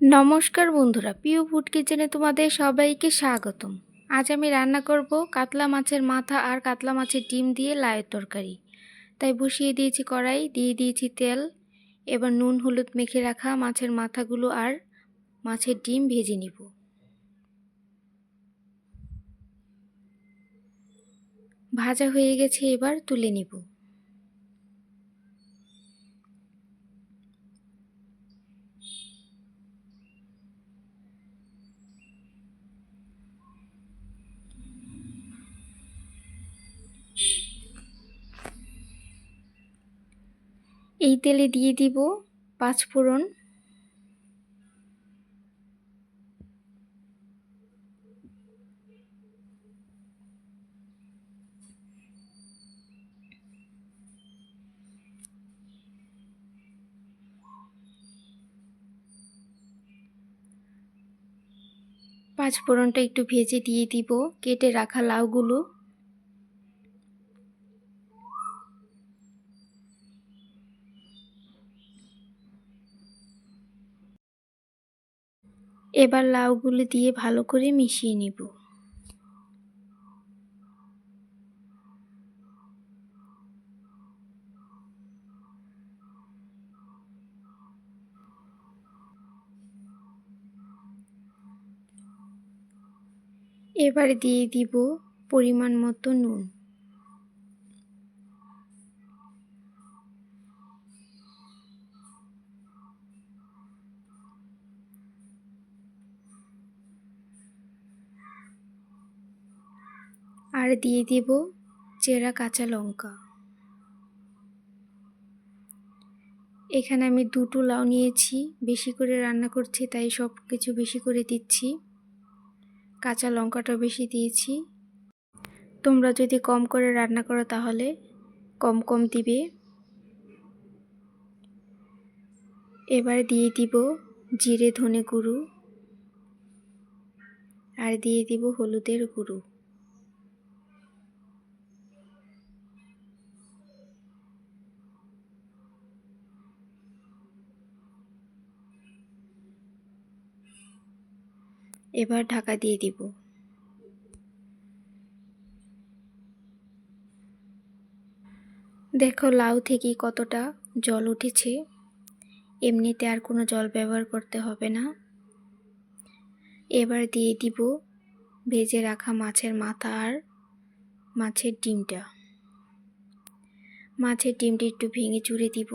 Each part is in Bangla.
নমস্কার বন্ধুরা, পিউ ফুড কিচেনে তোমাদের সবাইকে স্বাগতম। আজ আমি রান্না করব কাতলা মাছের মাথা আর কাতলা মাছের ডিম দিয়ে লাউয়ের তরকারি। তাই বসিয়ে দিয়েছি কড়াই, দিয়ে দিয়েছি তেল। এবার নুন হলুদ মেখে রাখা মাছের মাথাগুলো আর মাছের ডিম ভেজে নিব। ভাজা হয়ে গেছে, এবার তুলে নিব। এই তেলে দিয়ে দিব 5 ফোড়ন, পাঁচফোড়নটা একটু ভেজে দিয়ে দিব কেটে রাখা লাউগুলো। এবার লাউগুলো দিয়ে ভালো করে মিশিয়ে নিব। এবার দিয়ে দিব পরিমাণ মতো নুন। আর দিয়ে দিব চেরা কাঁচা লঙ্কা। এখানে আমি 2টো লাউ নিয়েছি, বেশি করে রান্না করছি তাই সব কিছু বেশি করে দিচ্ছি। কাঁচা লঙ্কাটাও বেশি দিয়েছি। তোমরা যদি কম করে রান্না করো তাহলে কম কম দিবে। এবার দিয়ে দিব জিরে ধনে গুঁড়ো আর দিয়ে দিব হলুদের গুঁড়ো। এবার ঢাকা দিয়ে দিব। দেখো লাউ থেকে কতটা জল উঠেছে। এমনিতে আর কোনো জল ব্যবহার করতে হবে না। এবার দিয়ে দিব ভেজে রাখা মাছের মাথা আর মাছের ডিমটা। মাছের ডিমটা একটু ভেঙে চুড়ে দিব।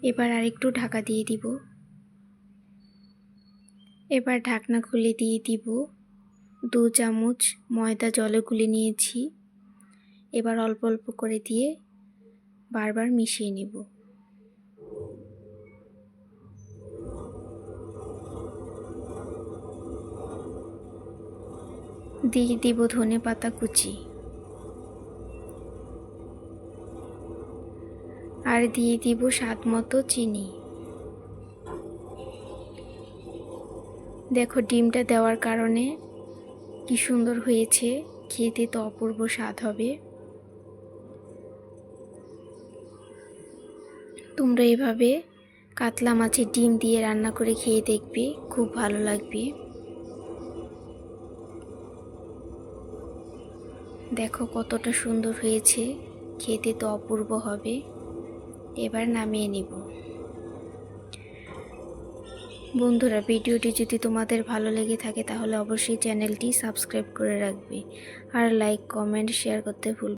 এবার আরেকটু ঢাকা দিয়ে দিব। এবার ঢাকনা খুলে দিয়ে দিব 2 চামচ ময়দা জলে গুলে নিয়েছি। এবার অল্প অল্প করে দিয়ে বারবার মিশিয়ে নেব। দিয়ে দিব ধনে পাতা কুচি আর দিয়ে দিব স্বাদ মতো চিনি। দেখো ডিমটা দেওয়ার কারণে কি সুন্দর হয়েছে, খেতে তো অপূর্ব স্বাদ হবে। তোমরা এভাবে কাতলা মাছের ডিম দিয়ে রান্না করে খেয়ে দেখবে, খুব ভালো লাগবে। দেখো কতটা সুন্দর হয়েছে, খেতে তো অপূর্ব হবে। এবার নামিয়ে নিব। বন্ধুরা, ভিডিওটি যদি তোমাদের ভালো লেগে থাকে তাহলে অবশ্যই চ্যানেলটি সাবস্ক্রাইব করে রাখবে আর লাইক কমেন্ট শেয়ার করতে ভুলবে না।